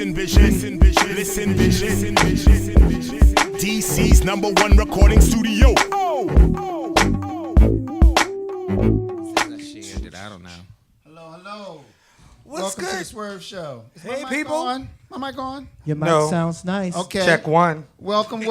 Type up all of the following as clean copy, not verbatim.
Listen, vision. Listen, vision. DC's #1 recording studio. I don't know. Hello. What's Welcome good? to the Swerve Show. Is Hey, my mic people. On? My mic on? Your mic No. sounds nice. Okay. Check one. Welcome.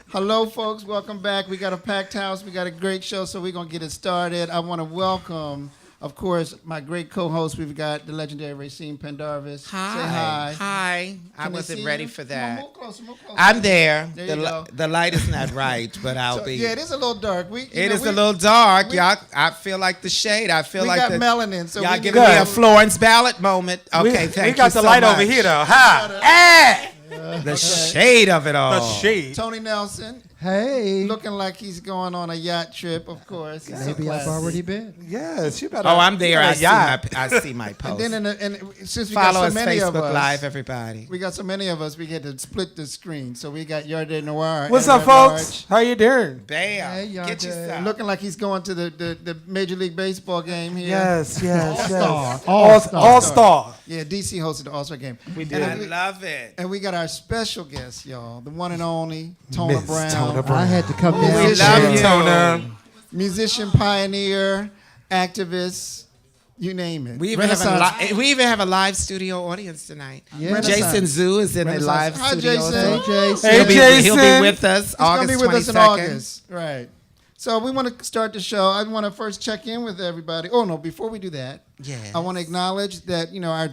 Hello, folks. Welcome back. We got a packed house. We got a great show, so we're going to get it started. I want to welcome, of course, my great co-host. We've got the legendary Racine Pendarvis. Hi. Say hi. Hi. I Can they wasn't see ready you? for Come on, that. move closer. I'm there. There you go. The light is not right, but I'll be. Yeah, it is a little dark. It is a little dark. we- Y'all, I feel like the shade. I feel We like got the, melanin, so y'all we giving me Good. a Florence ballot moment. Okay, thank you We got the so light much. over here, though. Ha! The shade of it all. The shade. Tony Nelson, Hey. looking like he's going on a yacht trip, of course. He's so Maybe I've classy. already been. Yes, you better. Oh, I'm there. I Yeah. see my post. And then, and since we Follow got us so many of Facebook us, Live, everybody. we got so many of us, we had to split the screen. So we got Yardé Noir. What's and up, folks? How you doing? Bam. Hey, y'all Get did. yourself. Looking like he's going to the Major League Baseball game here. Yes. All-star. All-star. Yeah, DC hosted the All-Star game. We I did. love it. And we got our special guest, y'all, the one and only Tona Miss Brown. Tona Brown. I had to come down. We love Hey, you. Tona. Musician, pioneer, activist, you name it. We even have a live studio audience tonight. Yeah. Jason Zoo is in the Renaissance. live Hi, studio. Jason. Hey, Jason. Hey, He'll be Jason. with us He's going to August be with us in 22nd. August. Right. So we want to start the show. I want to first check in with everybody. Oh, no, before we do that, Yes. I want to acknowledge that, our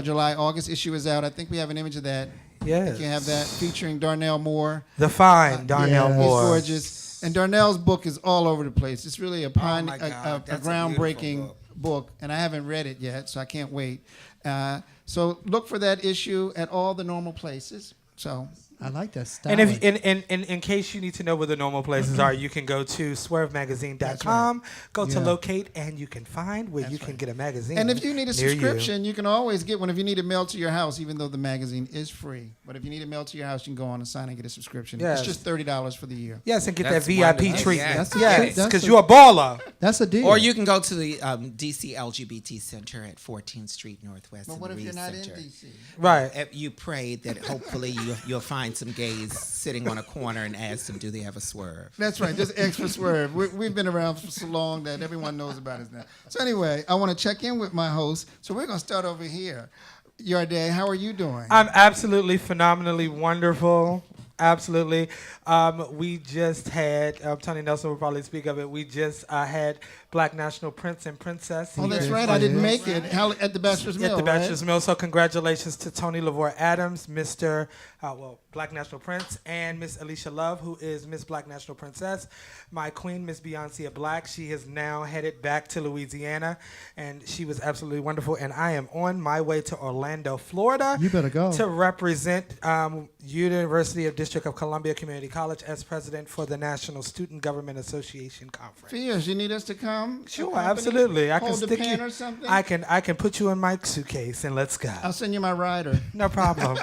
July-August issue is out. I think we have an image of that. Yes. You have that featuring Darnell Moore. The fine Darnell yeah. Moore. He's gorgeous. And Darnell's book is all over the place. It's really a my God, a that's a groundbreaking beautiful book, and I haven't read it yet, so I can't wait. So look for that issue at all the normal places. So I like that style. And if in case you need to know where the normal places are, you can go to swervemagazine.com, go to Yeah. locate, and you can find where you can get a magazine. And if you need a near you. subscription, you can always get one if you need it mailed to your house, even though the magazine is free. But if you need it mailed to your house, you can go on and sign and get a subscription. Yes. It's just $30 for the year. Yes, and get That's that VIP wonderful. treatment. Yes. Yes, That's because a- you're a baller. That's a deal. Or you can go to the DC LGBT Center at 14th Street Northwest. But in what the if you're Reed not in Center. D.C.? Right. You pray that hopefully you'll find some gays sitting on a corner and ask them, do they have a swerve? That's right, just extra swerve. We've been around for so long that everyone knows about us now. So anyway, I want to check in with my host. So we're going to start over here. Yardé, how are you doing? I'm absolutely phenomenally wonderful. Absolutely. We just had, Tony Nelson will probably speak of it, we just had Black National Prince and Princess. Oh, that's here right. I didn't make it. At the Bachelor's Mill, At the right? Bachelor's Mill. So congratulations to Tony Lavore Adams, Mr. Black National Prince, and Miss Alicia Love, who is Miss Black National Princess. My queen, Miss Beyonce Black, she has now headed back to Louisiana, and she was absolutely wonderful. And I am on my way to Orlando, Florida. You better go. To represent University of District of Columbia Community College as president for the National Student Government Association Conference. Fears, you need us to come? Sure, Accompany? absolutely. I can Hold the stick pen you. or something? I can put you in my suitcase and let's go. I'll send you my rider. No problem.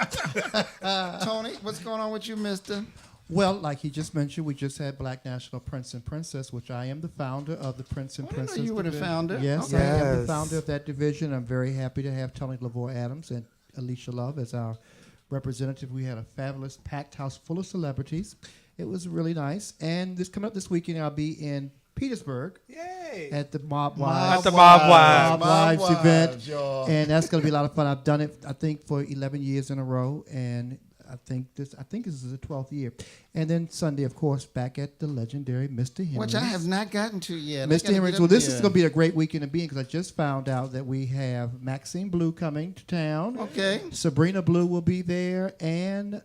Tony, what's going on with you, mister? Well, like he just mentioned, we just had Black National Prince and Princess, which I am the founder of the Prince and I didn't know Princess you were the division. founder. Yes, Okay. I am the Yes. founder of that division. I'm very happy to have Tony Lavore Adams and Alicia Love as our representative. We had a fabulous packed house full of celebrities. It was really nice. And coming up this weekend, I'll be in Petersburg Yay. at the Mob Mob Wives. At the Mob Wives. Mob Wives Wives, event. y'all. And that's going to be a lot of fun. I've done it, I think, for 11 years in a row, and I think this is the 12th year. And then Sunday, of course, back at the legendary Mr. Henry's. Which I have not gotten to yet. I Mr. gotta Henry's. get Well, up this there. is going to be a great weekend to be in because I just found out that we have Maxine Blue coming to town. Okay. Sabrina Blue will be there, and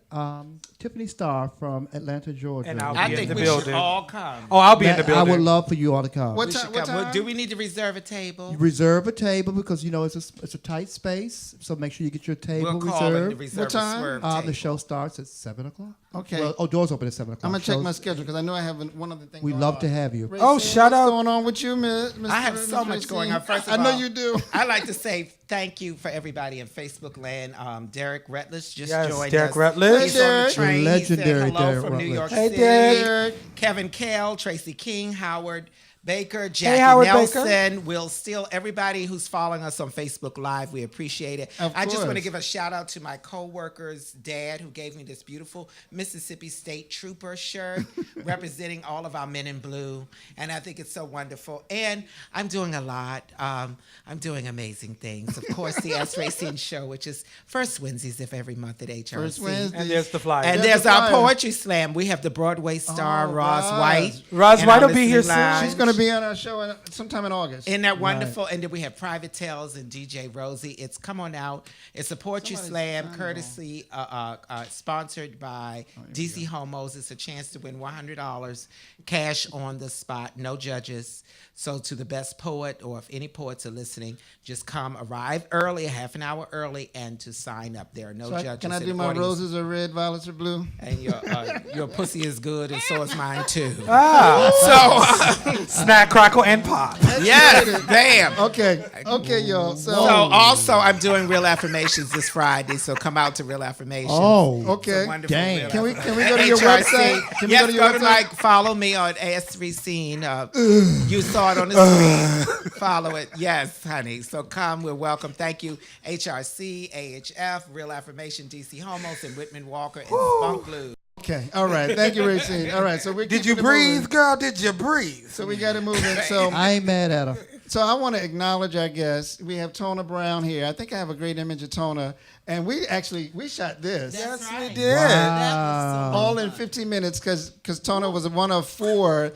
Tiffany Starr from Atlanta, Georgia. And I'll I be in think the we building. should all come. Oh, I'll be in the I building. would love for you all to come. What We time? should What come. time? Do we need to reserve a table? Reserve a table because it's a tight space, so make sure you get your table We'll call reserved. and reserve What time? a swerve The table. show starts at 7:00. Okay. Well, doors open at 7:00. I'm gonna check Shows- my schedule because I know I have one other thing. We'd going love on. to have you. Racine, Oh, shut what's up. going on with you, Mr. I have so much going on. First of I know all, you do. I'd like to say thank you for everybody in Facebook land. Derek Rutledge just Yes, joined Derek us. Rutledge. He's on Derek. the train. The He said legendary hello Derek from New Rutledge. York Hey, City. Derek. Kevin Kale, Tracy King, Howard Baker, Jackie Howard Nelson. Baker. We'll still, everybody who's following us on Facebook Live, we appreciate it. Of I just want to course. give a shout out to my co-worker's dad who gave me this beautiful Mississippi State Trooper shirt representing all of our men in blue. And I think it's so wonderful. And I'm doing a lot. I'm doing amazing things. Of course, the S Racine Show, which is first Wednesdays of every month at HRC. First Wednesday. And there's the flyer. And There's there's the our flyer. poetry slam. We have the Broadway star, Oh, Roz Roz. White. Roz in White our will be here listening soon. lounge. She's going to be on our show sometime in August. Isn't that wonderful? And then we have Private Tales and DJ Rosie. It's Come On Out. It's a poetry slam, courtesy sponsored by DC Homos. It's a chance to win $100 cash on the spot, no judges. So to the best poet, or if any poets are listening, just arrive early, a half an hour early, and to sign up. There are no judges. Can I and do my audience. roses are red, violets are blue? And your pussy is good, and so is mine too. Snack, crackle, and pop. Yes, bam. Okay, y'all. So also, I'm doing Real Affirmations this Friday, so come out to Real Affirmations. Oh, okay. Wonderful Dang. Real Can we Affirmations. go to your HRC. website? Can we Yes, go to your my, website? follow me on AS3 Scene. You saw it on the screen. Follow it. Yes, honey. So come, we're welcome. Thank you, HRC, AHF, Real Affirmation, DC Homos, and Whitman Walker, and Spunk Blues. Okay. All right. Thank you, Racine. All right. So we Did you breathe, girl? Did you breathe? So we got to move in. So I ain't mad at her. So I want to acknowledge our guests. We have Tona Brown here. I think I have a great image of Tona. And we shot this Yes, we did. Wow. all in 15 minutes because Tona was one of four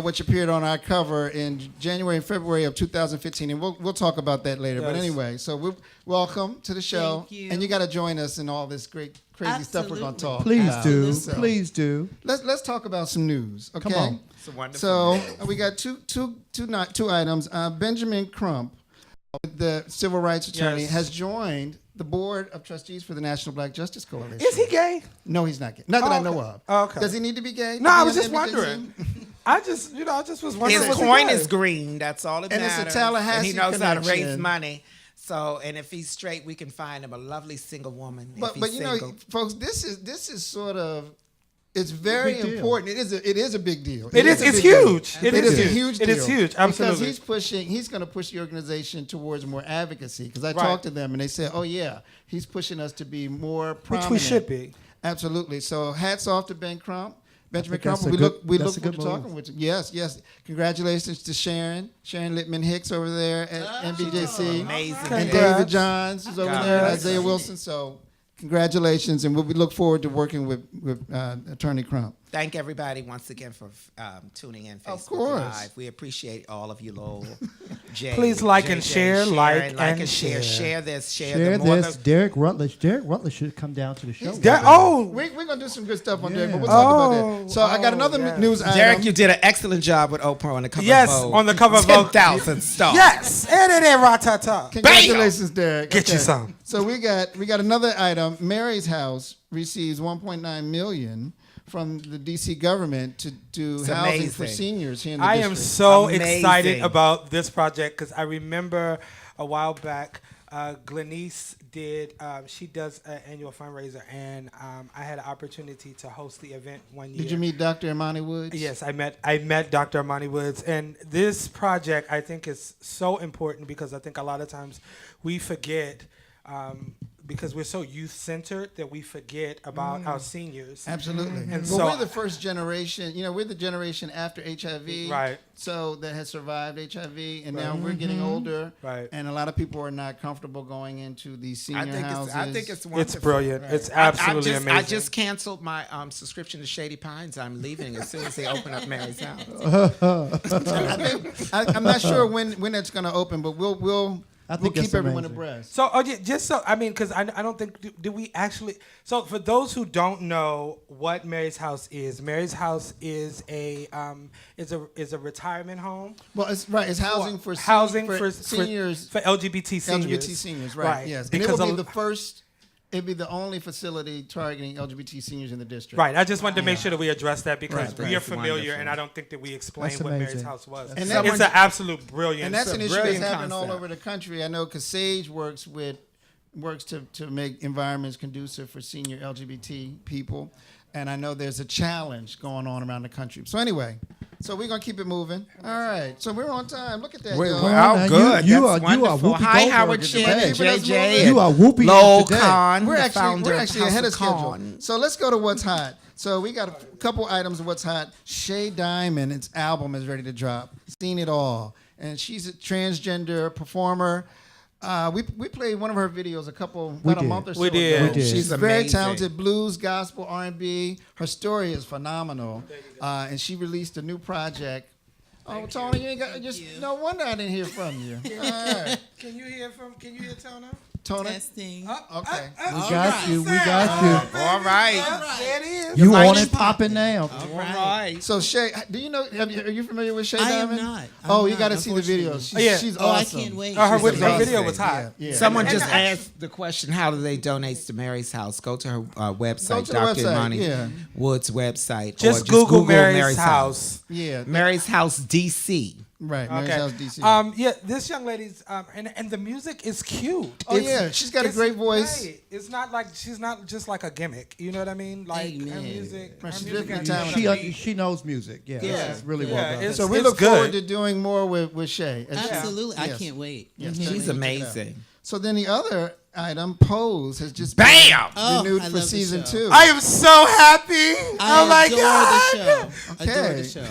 which appeared on our cover in January and February of 2015. And we'll talk about that later. But Yes. anyway, so welcome to the show. Thank you. And you got to join us in all this great, crazy stuff we're going to talk Please about. do. So Please do. let's talk about some news. Okay? Come on. It's a wonderful So day. we got two items. Benjamin Crump, the civil rights attorney, Yes. has joined the board of trustees for the National Black Justice Coalition. Is he gay? No, he's not gay. Not that I know okay. of. Oh, okay. Does he need to be gay? to No, I be was on just the NBJ wondering. team? I just was wondering. His was he coin gay? is green. That's all it And it's a matters. Tallahassee and he knows how to raise connection. money. So, and if he's straight, we can find him a lovely single woman. if But he's you know, single. folks, this is sort of. It's very Big deal. important. It is a big deal. It is. a It's big deal. huge. It It is is a huge. huge deal. It is huge. Absolutely. Because he's going to push the organization towards more advocacy. Because I Right. talked to them and they said, oh yeah, he's pushing us to be more prominent. Which we should be. Absolutely. So hats off to Ben Crump. Benjamin think that's Crump. a good- We that's look a forward good to move. talking with you. Yes. Congratulations to Sharon Littman Hicks over there at NBJC. Amazing. And Congrats. David Johns is over God there, and bless. Isaiah Wilson. So congratulations, and we look forward to working with Attorney Crump. Thank everybody once again for tuning in. Facebook Of course. Live. We appreciate all of you, Lowell. Jay, Please like and JJ, share, Sharon, like and share. share. Share this. Share the more this. Derek Rutledge should come down to the show. We're going to do some good stuff on Derek, but we'll talk about that. So I got another yes. news item. Derek, you did an excellent job with Oprah on the cover Yes, of Vogue. on the cover of Vogue. 10,000 stars. Yes. And it ain't ratata. Congratulations, Derek. Get you some. So we got another item. Mary's House receives $1.9 million from the D.C. government to do It's housing for amazing. seniors here in the I am district. so Amazing. excited about this project because I remember a while back, Glenice she does an annual fundraiser, and I had an opportunity to host the event one year. Did you meet Dr. Imani Woods? Yes, I met Dr. Amani Woods, and this project I think is so important because I think a lot of times we forget because we're so youth centered that we forget about our seniors. Absolutely. And Well, so we're the first generation. We're the generation after HIV, Right. So that has survived HIV, and now we're getting older, Right. And a lot of people are not comfortable going into these senior houses. I think it's wonderful. It's brilliant. It's I absolutely just, amazing. I just canceled my subscription to Shady Pines. I'm leaving as soon as they open up Mary's House. I'm not sure when it's going to open, but we'll think keep that's everyone amazing. abreast. So, because I don't think, do we actually, so for those who don't know what Mary's House is a retirement home. Well, it's right. It's housing for seniors, for LGBT seniors. LGBT seniors, right? Yes, and it Because will be the first. It'd be the only facility targeting LGBT seniors in the district. right. I just wanted to make sure that we address that because Right, we right. are That's familiar, wonderful. and I don't think that we explained That's what Mary's amazing. House was. And that it's one- an absolute brilliant. And that's It's an a issue that's brilliant happening all concept. over the country. I know because Sage works to make environments conducive for senior LGBT people. and I know there's a challenge going on around the country. So anyway, so we're gonna keep it moving. All right, so we're on time. Look at that. We're yo. out good. You That's are wonderful. Whoopi Hi, Goldberg Howard in the Chin bag. and Keeping us JJ. moving. and You are Whoopi Lowell today. Khan, We're the actually founder ahead of House schedule. Khan. So let's go to what's hot. So we got a couple items of what's hot. Shay Diamond, its album is ready to drop. Seen it all, and she's a transgender performer. We played one of her videos about a month or so We did. ago. We did. She's She's very amazing. talented, blues, gospel, R&B. Her story is phenomenal, and she released a new project. Oh, Tony, you ain't got no wonder I didn't hear from you. All right, Can you hear Tona? Tony. Testing. Okay. We got you. We got you. All right. There it is. You mic on is and popping now. All right. So Shay, do you know? Are you familiar with Shay I am Diamond? not. Oh, I'm you got to not, see the video. unfortunately. She's Oh, I awesome. can't wait. Her She's video amazing. was hot. Yeah. Someone just asked the question, how do they donate to Mary's House? Go to her website, Go to the Dr. website, Imani yeah. Wood's website. Just or Google Mary's House. Yeah. Mary's House, DC. Right. Mary's House, DC. Yeah, this young lady's and the music is cute. Oh, yeah, she's got a it's great voice. great. It's not like she's not just like a gimmick. You know what I mean? Like her Amen. music. Right, Her she's music very has talented. got a beat. She knows music. Yeah. Yeah. It's really Yeah, well done. it's- So we it's look forward good. to doing more with Shay. Absolutely. I Yes. can't wait. Yes. Can't She's wait. amazing. So then the other item, Pose, has just Bam! been Oh, renewed I for love the season show. 2. I am so happy. I Oh my adore god. the show. Adore Okay. the show.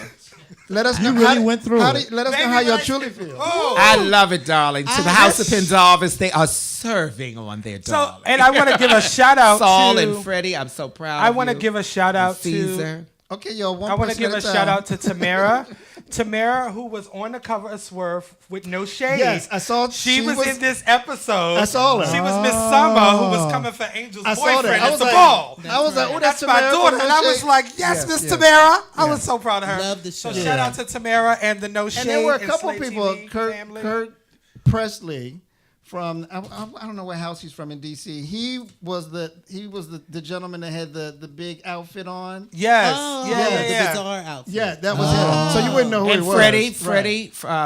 Let us know. You really went through let it. us know Baby, how y'all like- truly feel. Oh. I love it, darling. To the I- House of Pendarvis, they are serving on their So, darling. and I want to give a shout out Saul to. and Freddie, I'm so proud I of want to you. give a shout out to. Caesar. Okay, yo, one I want to person give at a time. shout out to Tamara. Tamara, who was on the cover of Swerve with no shade. Yes, I saw. She was in this episode. I saw her. She was Miss Summer, who was coming for Angel's I saw that. boyfriend I at was the like, ball. I was like, oh, that's That's my Tamara daughter. from And I No was Shade. like, yes, Yes, Miss yes. Tamara. I was so proud of her. Love the So show. shout out to Tamara and the No Shade. And there were a and couple Slate people. TV Kurt family. Presley from I don't know what house he's from in DC. He was the gentleman that had the big outfit on. Yes. Oh, yeah. the bizarre outfit. Yeah, that was him. So you wouldn't know who And it was.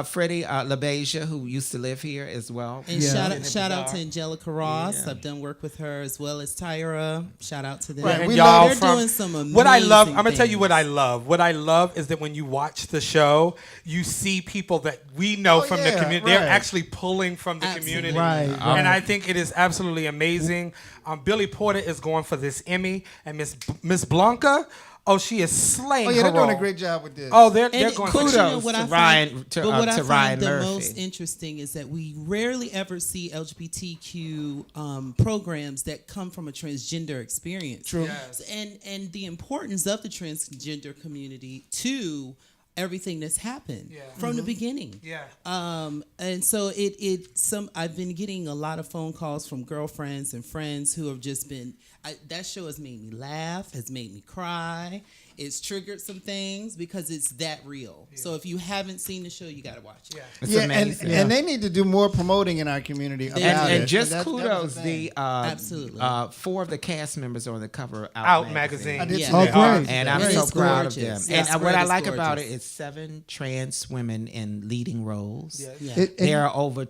Freddie LaBeija, who used to live here as well. And Yeah. shout out to Angelica Ross. Yeah. I've done work with her as well as Tyra. Shout out to them. Right, And we y'all They're from doing some amazing what I love. I'm gonna tell you things. what I love. What I love is that when you watch the show, you see people that we know Oh, from yeah, the community. They're right. actually pulling from the Absolutely. community, Right, And right. I think it is absolutely amazing. Billy Porter is going for this Emmy, and Miss Blanca. Oh, she is slaying. Oh yeah, her they're doing a role. great job with this. Oh, they're And going kudos for Kudos what to I Ryan- find, to, but what to I Ryan find the Murphy. most interesting is that we rarely ever see LGBTQ programs that come from a transgender experience. True. Yes. And the importance of the transgender community to everything that's happened from the beginning. Yeah. And so I've been getting a lot of phone calls from girlfriends and friends who have just been, that show has made me laugh, has made me cry. It's triggered some things because it's that real. So if you haven't seen the show, you got to watch it. Yeah. It's yeah, amazing. and they need to do more promoting in our community about And it. just That was kudos, the thing. the Absolutely. 4 of the cast members are on the cover of Out magazine. I did Yeah. see Oh, that. great. And I'm And so it's proud of them. gorgeous. And Yes, what I it's like about it gorgeous. is 7 trans women in leading roles. Yes. Yeah. There are over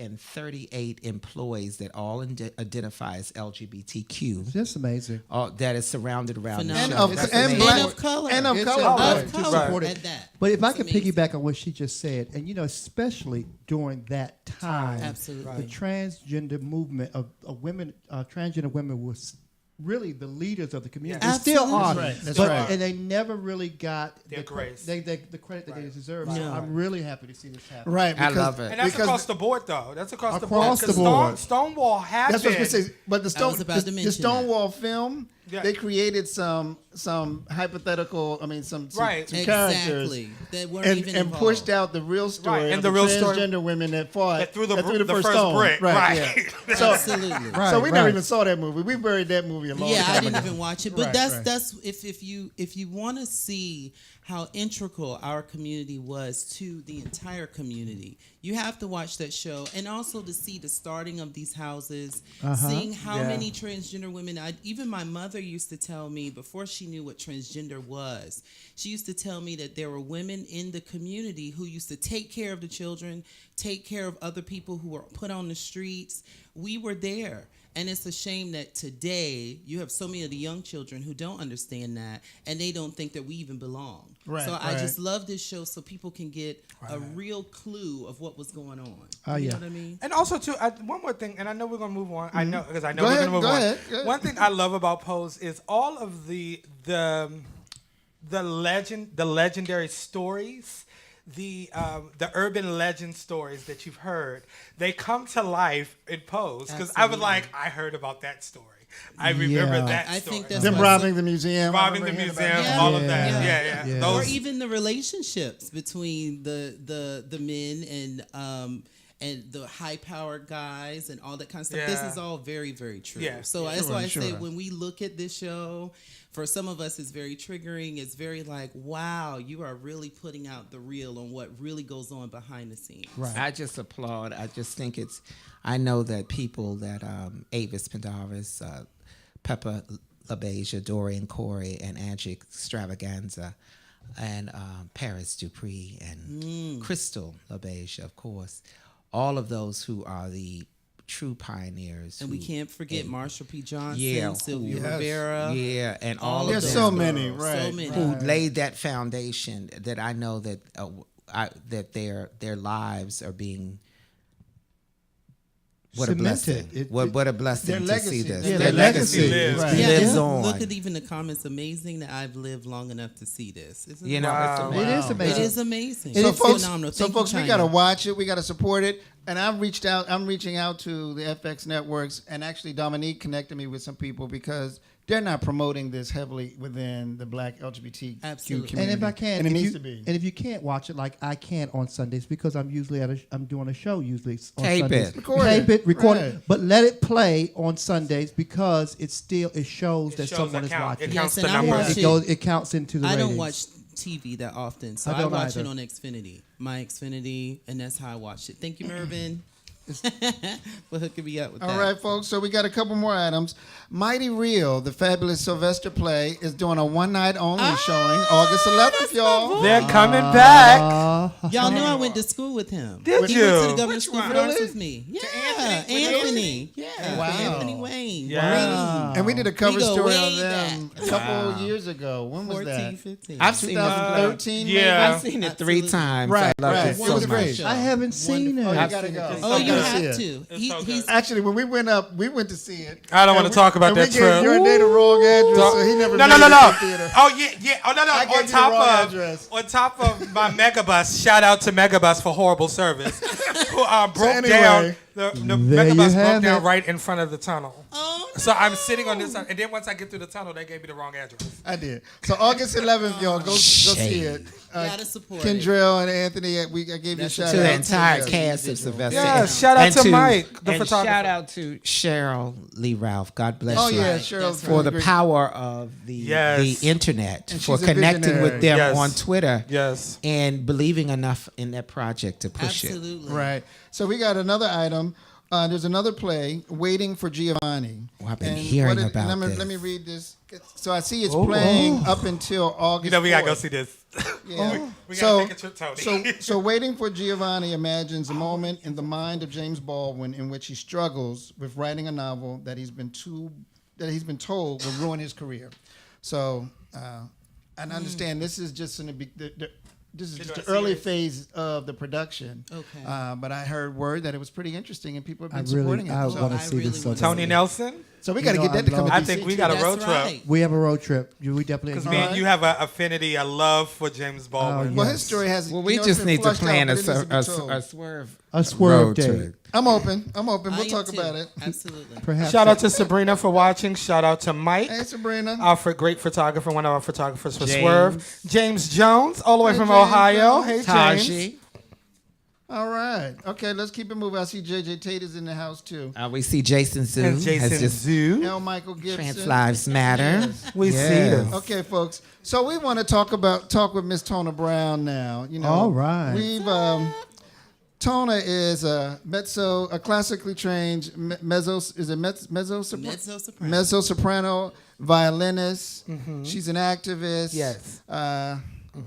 238 employees that all identify as LGBTQ. That's amazing. That is surrounded around the Phenomenal. show. And of, That's and amazing. black And of color. and of It's color. a- right. Of to color support it. at that. But if I It's could amazing. piggyback on what she just said, and especially during that time, Absolutely. the transgender movement of women, transgender women was really the leaders of the community. Yeah. They still Absolutely. are, That's right. That's but right. and they never really got Their grace. the credit that they deserve. So No. I'm really happy to see this happen. Right. I because- love it. And that's because across the board, though. That's across the Across board. the board. Stonewall happened. That's what I was going to say. But the was about to the mention Stonewall film, Yeah. they created some hypothetical. I mean, some Right. some characters. Exactly. That weren't And, even and involved. pushed out the real story Right, and of the real story- transgender women that fought That threw the first first stone. brick. Right. Yeah. So, Absolutely. Right, so we never right. even saw that movie. We buried that movie a long Yeah, time I didn't ago. even watch it. But Right, that's right. that's if you want to see how integral our community was to the entire community, you have to watch that show, and also to see the starting of these houses, seeing how Yeah. many transgender women. Even my mother used to tell me before she knew what transgender was. She used to tell me that there were women in the community who used to take care of the children, take care of other people who were put on the streets. We were there. And it's a shame that today you have so many of the young children who don't understand that, and they don't think that we even belong. Right, So I right. just love this show so people can get a real clue of what was going on. Oh, You yeah. know what I mean? And also, too, one more thing, and I know we're going to move on. I know, because I know Go we're ahead, going to go move on. ahead, go ahead. One thing I love about Pose is all of the legendary stories, the urban legend stories that you've heard. They come to life in Pose, because I was like, I heard about that story. I remember Yeah. that I story. think that's Them why robbing the museum. I Robbing the remember museum, hearing about Yeah. all of that. Yeah. Yeah. Yeah. Or Those, even the relationships between the men and the high-powered guys and all that kind of stuff. This Yeah. is all very, very true. Yeah. So that's Sure, why I say sure. when we look at this show, for some of us, it's very triggering. It's very like, wow, you are really putting out the real on what really goes on behind the scenes. Right. I just applaud. I just think I know that people that Avis Pendarvis, Peppa LaBeija, Dorian Corey, and Angie Extravaganza, and Paris Dupree, and Crystal LaBeija, of course. All of those who are the true pioneers. And we who- can't forget and- Marsha P. Johnson, Yeah, Sylvia Yes. Rivera. Yeah, and all of There's them. so many, right? So many. Who laid that foundation that I know that that their lives are being. What a Cemented. blessing! What a blessing Their to legacy. see this. Yeah, their their legacy legacy lives. Right. lives Yeah, on. look at even the comments. Amazing that I've lived long enough to see this. Isn't You it? know, Wow. it's It amazing. is amazing. It is amazing. So It's folks, phenomenal. so Thank folks, you, we China. gotta watch it. We gotta support it. And I'm reaching out to the FX networks, and actually Dominique connected me with some people because they're not promoting this heavily within the Black LGBTQ Absolutely. community. And if I can, and it if needs you, to be. And if you can't watch it, like I can't on Sundays because I'm usually I'm doing a show usually on Tape Sundays. it. Record Tape it. it, record Right. it, but let it play on Sundays because it shows that shows someone the is count. watching. It counts Yes, the and I numbers. watch It counts into the I don't ratings. watch TV that often, so I I don't watch either. it on Xfinity, my Xfinity, and that's how I watch it. Thank you, Mervin, for hooking me up with that. All right, folks. So we got a couple more items. Mighty Real, the fabulous Sylvester play, is doing a one-night only showing August 11th, y'all. they're coming back. Y'all know I went to school with him. Did he you? went to the governor's Which school one? for the arts Really? with me. Yeah, Anthony? With Anthony. Yeah, Wow. Anthony Wayne. Yeah. And we did a cover We go story way on them back. a couple years ago. When was 14, that? 15. I've seen it. 2013, yeah. I've seen it 3 Absolutely. times. Right, I love right. it It so was much. great. I haven't seen it. Oh, you I've gotta seen it. go. It's Oh, you gotta see have it. to. It's so good. He's Actually, when we went up, we went to see it. I don't And wanna talk about and that we gave trip. Your day the wrong address, so he never No, made it to the theater. Oh yeah. Oh no. I gave On you the top wrong of address. on top of my Megabus. Shout out to Megabus for horrible service. Who broke anyway. down the There you Megabus broke have down it. right in front of the tunnel. Oh, So I'm sitting on this side, and then once I get through the tunnel, they gave me the wrong address. I did. So August 11th, y'all, go see it. gotta support it. Kendrell and Anthony, I gave you a That's shout To out. the entire you. cast of Sylvester. Yeah, shout out And to Mike, the and photographer. shout out to Cheryl Lee Ralph. God bless Oh you. yeah, Right, Cheryl. that's For the great. power of Yes. the internet, And for she's a connecting visionary. with them Yes. on Twitter, Yes. and believing enough in that project to push it. Absolutely. Right. So we got another item. There's another play, Waiting for Giovanni. Well, I've been And hearing what about let this. me read this. So I see it's playing up until August. You know we gotta go 4th. see this. Yeah. We So- gotta take a trip, Tony. So Waiting for Giovanni imagines a moment in the mind of James Baldwin in which he struggles with writing a novel that he's been told will ruin his career. So, and understand this is just in this is just the early phase of the production. Okay. But I heard word that it was pretty interesting and people have I been supporting really, it. I So, want I to see really this. So want bad. Tony Nelson. so we got to You know, get that to I come. love- I to think DC we too. got a That's road trip. right. We have a road trip. We definitely. Because All me and right. you have an affinity, a love for James Baldwin. Oh, Well, yes. his story has. Well, you we know, it's just been need to flushed out, plan but a, it needs to be a told. swerve. A swerve road day. trip. I'm open. I We'll am talk too. about it. Absolutely. Perhaps. Shout out to Sabrina for watching. Shout out to Mike. Hey, Sabrina. Our great photographer, one of our photographers for James. Swerve. James Jones, all the way Hey, from James Ohio. Jones. Hey, James. Taji. All right. Okay, let's keep it moving. I see JJ Tate is in the house too. We see Jason Zoo And has Jason just Zoo. L. Michael Gibson. Trans Lives Matter. We see Yes. them. Okay, folks. So we want to talk with Miss Tona Brown now. You know, All right. We've Tona is a classically trained mezzo Mezzo-soprano. mezzo-soprano violinist. She's an activist. Yes.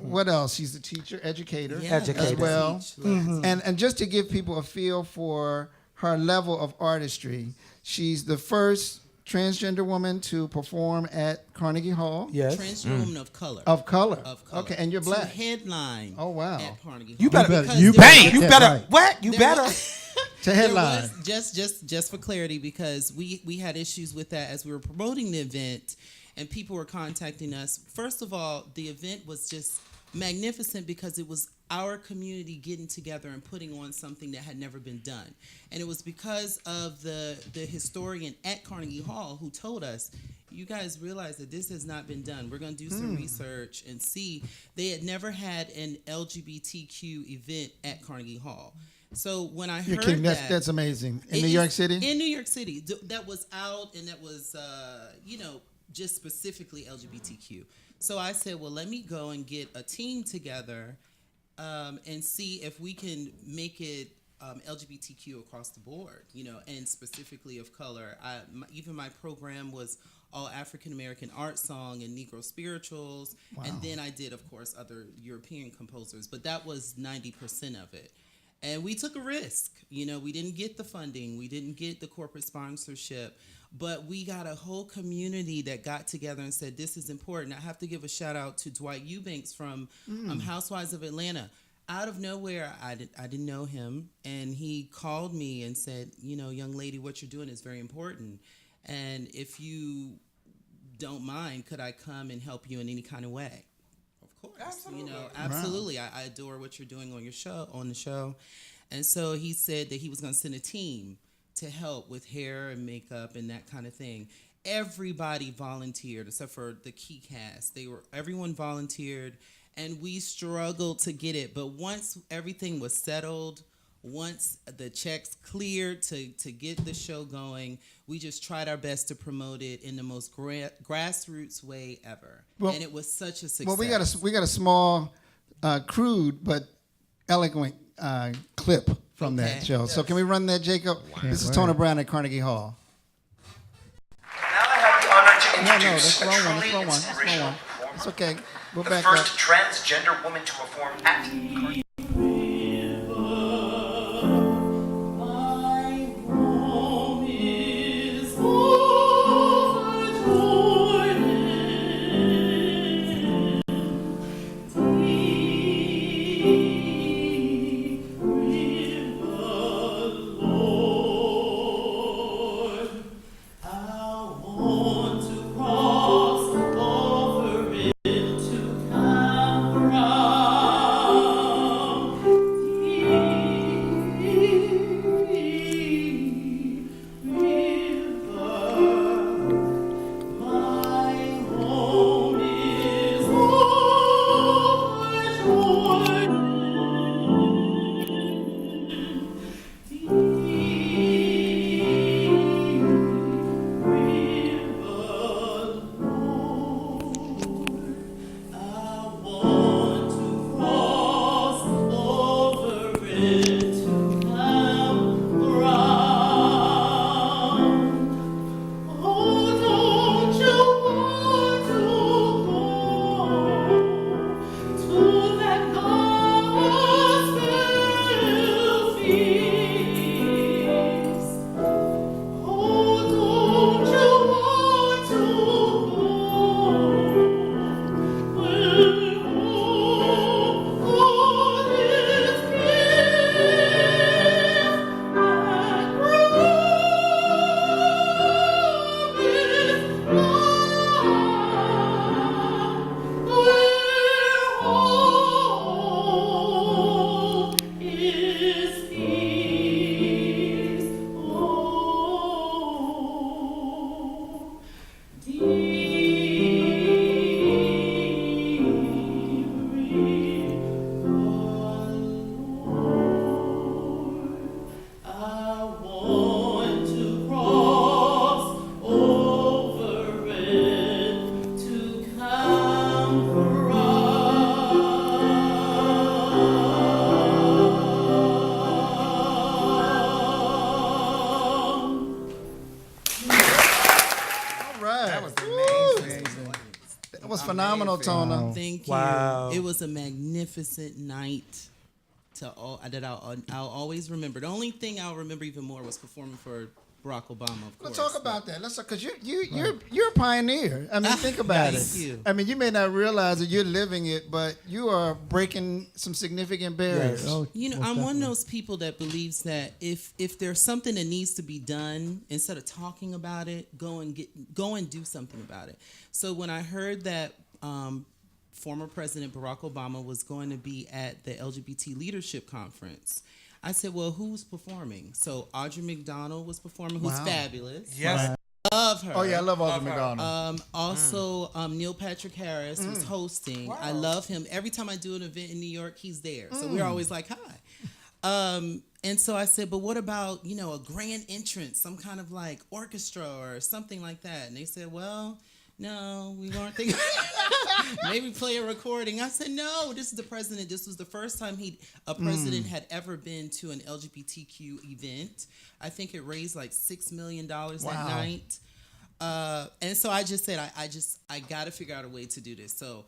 What else? She's a teacher, educator Yeah, Educator. as well. teach, love. And just to give people a feel for her level of artistry. She's the first transgender woman to perform at Carnegie Hall. Yes. Transgender woman of color. Of color. Of color. Okay, and you're To black. headline. Oh, wow. At Carnegie You Hall. better. Because you there better. was- You Get better. that right. What? You There better. To There headline. was, just for clarity, because we had issues with that as we were promoting the event, and people were contacting us. First of all, the event was just magnificent because it was our community getting together and putting on something that had never been done, and it was because of the historian at Carnegie Hall who told us, you guys realize that this has not been done. We're going to do some research and see. They had never had an LGBTQ event at Carnegie Hall. So when I You're heard kidding. that, That's amazing. In it New is- York City? in New York City, that was out, and that was just specifically LGBTQ. So I said, well, let me go and get a team together and see if we can make it LGBTQ across the board, and specifically of color. Even my program was all African American art song and Negro spirituals, and then I did, of course, other European composers, but that was 90% of it. And we took a risk. We didn't get the funding, we didn't get the corporate sponsorship, but we got a whole community that got together and said, this is important. I have to give a shout out to Dwight Eubanks from Housewives of Atlanta. Out of nowhere, I didn't know him, and he called me and said, young lady, what you're doing is very important. And if you don't mind, could I come and help you in any kind of way? Of course. Absolutely. Absolutely. I adore what you're doing on the show. And so he said that he was going to send a team to help with hair and makeup and that kind of thing. Everybody volunteered except for the key cast. Everyone volunteered, and we struggled to get it. But once everything was settled, once the checks cleared to get the show going, we just tried our best to promote it in the most grassroots way ever. Well- and it was such a success. Well, we got a small, crude but eloquent clip from that show. So can we run that, Jacob? This is Tony Brown at Carnegie Hall. Now I have the honor to No, introduce that's a wrong one. truly That's wrong one. That's wrong inspirational one. performer, It's okay. We'll the back first up. transgender woman to perform at Carnegie. Phenomenal, Tona. Thank you. Wow. It was a magnificent night. I'll always remember. The only thing I'll remember even more was performing for Barack Obama, of course. Let's talk about that. Because you're a pioneer. I mean, think about Thank it. you. I mean, you may not realize that you're living it, but you are breaking some significant barriers. Oh, You know, most I'm one definitely. of those people that believes that if there's something that needs to be done, instead of talking about it, go and do something about it. So when I heard that former President Barack Obama was going to be at the LGBT Leadership Conference, I said, well, who's performing? So Audrey McDonald was performing, who's Wow. fabulous. Yes. Love her. Oh, yeah, I love Audrey Love her. McDonald. Also, Neil Patrick Harris was hosting. I love him. Every time I do an event in New York, he's there. So we're always like, hi. And so I said, but what about, a grand entrance, some kind of like orchestra or something like that? And they said, well, no, we weren't thinking. Maybe play a recording. I said, no, this is the president. This was the first time a president had ever been to an LGBTQ event. I think it raised like $6 million that night. And so I just said, I got to figure out a way to do this. So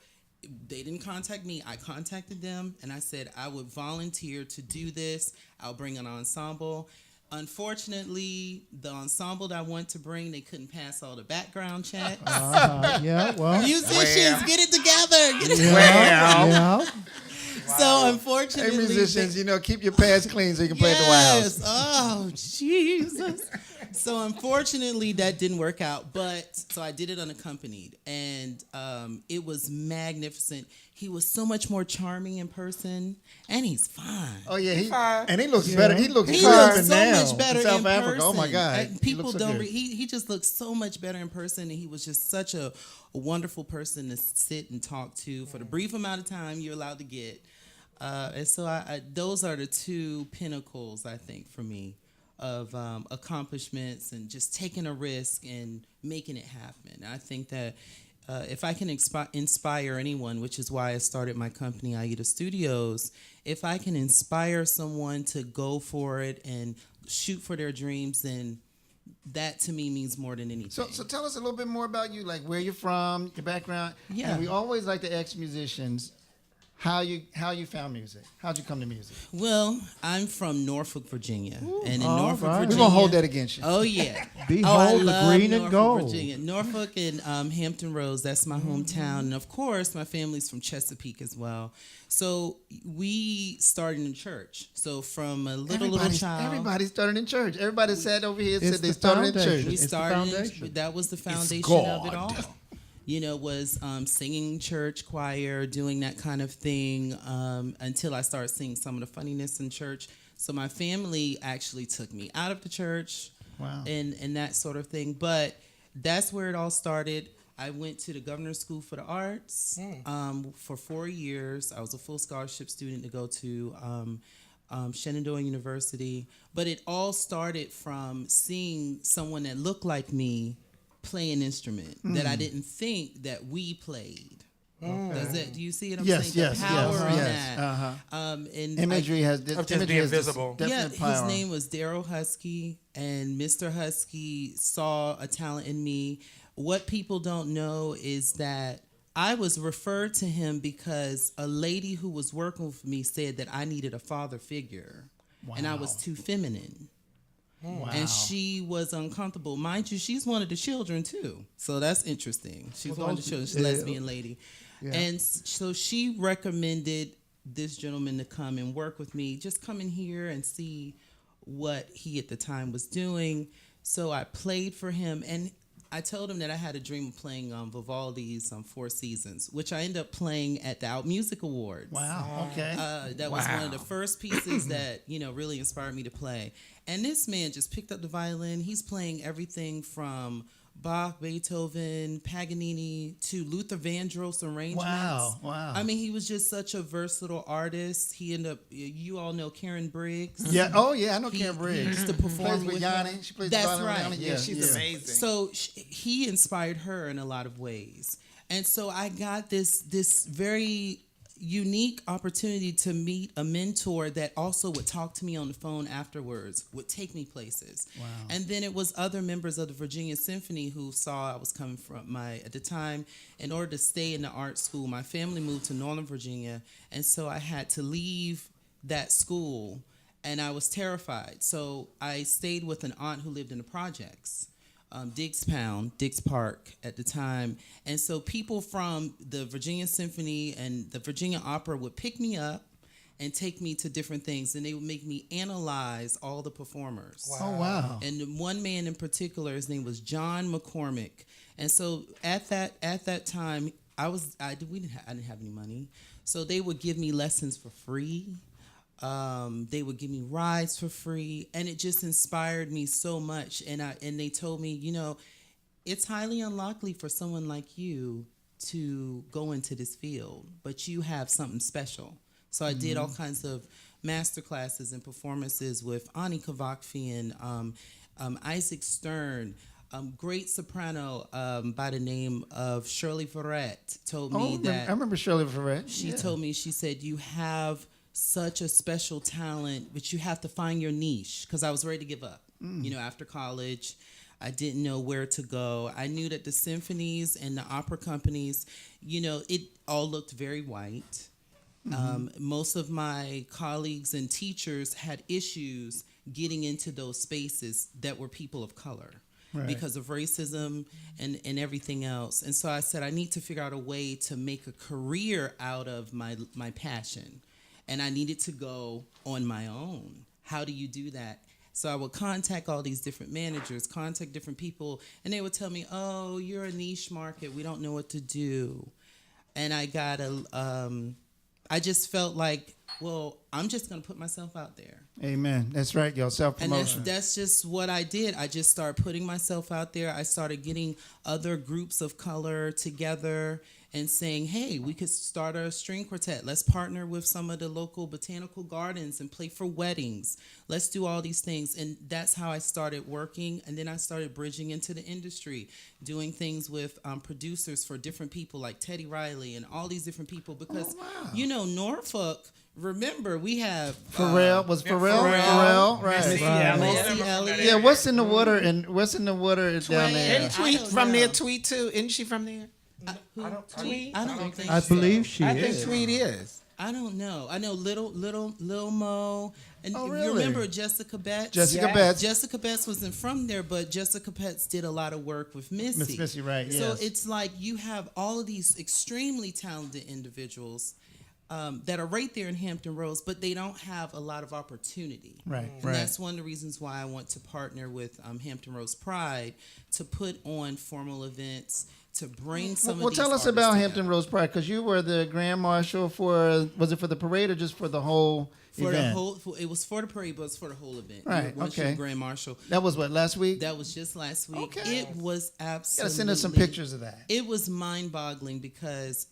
they didn't contact me. I contacted them and I said, I would volunteer to do this. I'll bring an ensemble. Unfortunately, the ensemble that I want to bring, they couldn't pass all the background checks. Yeah, well. Musicians, get it together. Get it Yeah. So unfortunately, Hey, musicians, keep your past clean so you can play at the White House. Oh, Jesus. So unfortunately, that didn't work out. But so I did it unaccompanied, and it was magnificent. He was so much more charming in person, and he's fine. Oh yeah, he Fine. looks better. He looks He good looks so now. much better in South in Africa. person. Oh my God, And people he looks so don't. good. He just looks so much better in person, and he was just such a wonderful person to sit and talk to for the brief amount of time you're allowed to get. And so those are the two pinnacles, I think, for me, of accomplishments and just taking a risk and making it happen. I think that if I can inspire anyone, which is why I started my company, Aida Studios, if I can inspire someone to go for it and shoot for their dreams, then that to me means more than anything. So tell us a little bit more about you, like where you're from, your background. Yeah. And we always like to ask musicians how you found music. How'd you come to music? Well, I'm from Norfolk, Virginia, and in all Norfolk, right. Virginia, We're gonna hold that against you. Oh yeah, Behold the love green and Norfolk, gold. Virginia. Norfolk and Hampton Roads. That's my hometown, and of course, my family's from Chesapeake as well. So we started in church. So from a little child, Everybody started in church. Everybody sat over here and It's said they the started in foundation. church. we It's the started. foundation. That was the foundation of it all. Was singing church choir, doing that kind of thing until I started seeing some of the funniness in church. So my family actually took me out of the church. Wow. And that sort of thing. But that's where it all started. I went to the Governor's School for the Arts for 4 years. I was a full scholarship student to go to Shenandoah University. But it all started from seeing someone that looked like me play an instrument that I didn't think that we played. Do you see what I'm Yes, saying? yes, the power yes, in yes. that. Uh-huh. And Imagery has Of just imagery being has this visible. definite his power. name was Daryl Husky, and Mr. Husky saw a talent in me. What people don't know is that I was referred to him because a lady who was working with me said that I needed a father figure, and I was too feminine. Wow. And she was uncomfortable. Mind you, she's one of the children, too. So that's interesting. She's one of the children. She's a lesbian lady. Yeah. And so she recommended this gentleman to come and work with me. Just come in here and see what he at the time was doing. So I played for him. And I told him that I had a dream of playing Vivaldi's Four Seasons, which I ended up playing at the Out Music Awards. Wow. Okay. That was one of the first pieces that, really inspired me to play. And this man just picked up the violin. He's playing everything from Bach, Beethoven, Paganini to Luther Vandross arrangements. Wow. I mean, he was just such a versatile artist. He ended up, you all know Karen Briggs. Yeah. Oh yeah, I know He- Karen He Briggs. used to Plays perform with with Yanni. her. She plays That's the violin with right. Yanni. Yeah, she's amazing. So he inspired her in a lot of ways. And so I got this very unique opportunity to meet a mentor that also would talk to me on the phone afterwards, would take me places. Wow. And then it was other members of the Virginia Symphony who saw I was coming from at the time, in order to stay in the art school, my family moved to Northern Virginia. And so I had to leave that school, and I was terrified. So I stayed with an aunt who lived in the projects, Diggs Park at the time. And so people from the Virginia Symphony and the Virginia Opera would pick me up and take me to different things, and they would make me analyze all the performers. Oh, wow. And one man in particular, his name was John McCormick. And so at that time, I didn't have any money, so they would give me lessons for free. They would give me rides for free, and it just inspired me so much. And they told me, it's highly unlikely for someone like you to go into this field, but you have something special. So I did all kinds of master classes and performances with Ani Kavakfian, Isaac Stern, great soprano by the name of Shirley Verrett told me that. I remember Shirley Verrett. She told me, she said, you have such a special talent, but you have to find your niche, because I was ready to give up. After college, I didn't know where to go. I knew that the symphonies and the opera companies, it all looked very white. Most of my colleagues and teachers had issues getting into those spaces that were people of color. Right. Because of racism and everything else. And so I said, I need to figure out a way to make a career out of my passion. And I needed to go on my own. How do you do that? So I would contact all these different managers, contact different people, and they would tell me, oh, you're a niche market. We don't know what to do. And I just felt like, well, I'm just going to put myself out there. Amen. That's right, yo. Self-promotion. And that's just what I did. I just started putting myself out there. I started getting other groups of color together and saying, hey, we could start a string quartet. Let's partner with some of the local botanical gardens and play for weddings. Let's do all these things. And that's how I started working. And then I started bridging into the industry, doing things with producers for different people like Teddy Riley and all these different people. Because, Norfolk, remember, we have Pharrell, right? Missy Elliott. Yeah, what's in the water down there? Isn't Tweet from there? Tweet too? Isn't she from there? I don't think I believe she I is. think Tweet is. I don't know. I know Lil Mo. And really? You remember Jessica Betts? Jessica Betts. Jessica Betts wasn't from there, but Jessica Betts did a lot of work with Missy. Miss Missy, right, yes. So it's like you have all of these extremely talented individuals that are right there in Hampton Roads, but they don't have a lot of opportunity. Right, And right. that's one of the reasons why I want to partner with Hampton Roads Pride to put on formal events, to bring some of these tell us artists about together. Hampton Roads Pride, because you were the Grand Marshal was it for the parade or just for the whole event? It was for the parade, but it was for the whole event. Right, Once okay. you're Grand Marshal. That was what, last week? That was just last week. Okay. It was absolutely. You gotta send us some pictures of that. It was mind-boggling because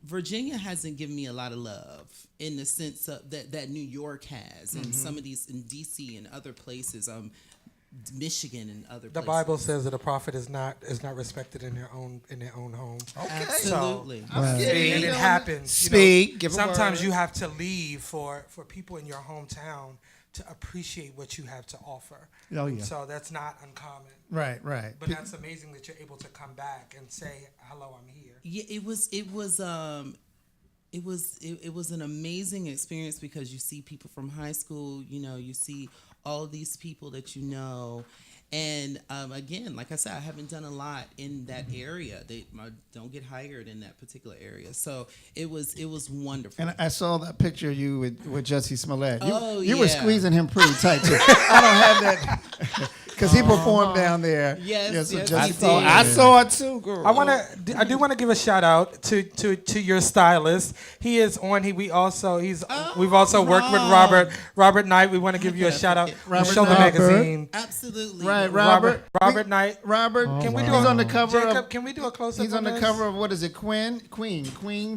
Virginia hasn't given me a lot of love in the sense of that New York has, and some of these in DC and other places, Michigan and other The places. Bible says that a prophet is not respected in their own home. Okay. Absolutely. I'm getting And you it on happens. Speak. Give a Sometimes word. you have to leave for people in your hometown to appreciate what you have to offer. Oh, yeah. So that's not uncommon. Right. But that's amazing that you're able to come back and say, "Hello, I'm here." Yeah, it was an amazing experience because you see people from high school, you see all these people that you know. And again, like I said, I haven't done a lot in that area. They don't get hired in that particular area. So it was wonderful. And I saw that picture of you with Jussie Smollett. You were yeah. squeezing him pretty tight, too. I don't have that. Because he performed down there. Yes, so yes, Jussie he did. Smollett. I saw it too, girl. I do want to give a shout out to your stylist. He is on. We've also worked with Robert Knight. We want to give you a shout out. Robert Show the Knight. magazine. Absolutely. Right, Robert. Robert Knight. Robert, Oh, can we wow. do? He's on the cover Jacob, of. can we do a close up? He's on the this? cover of what is it? Queen Yeah,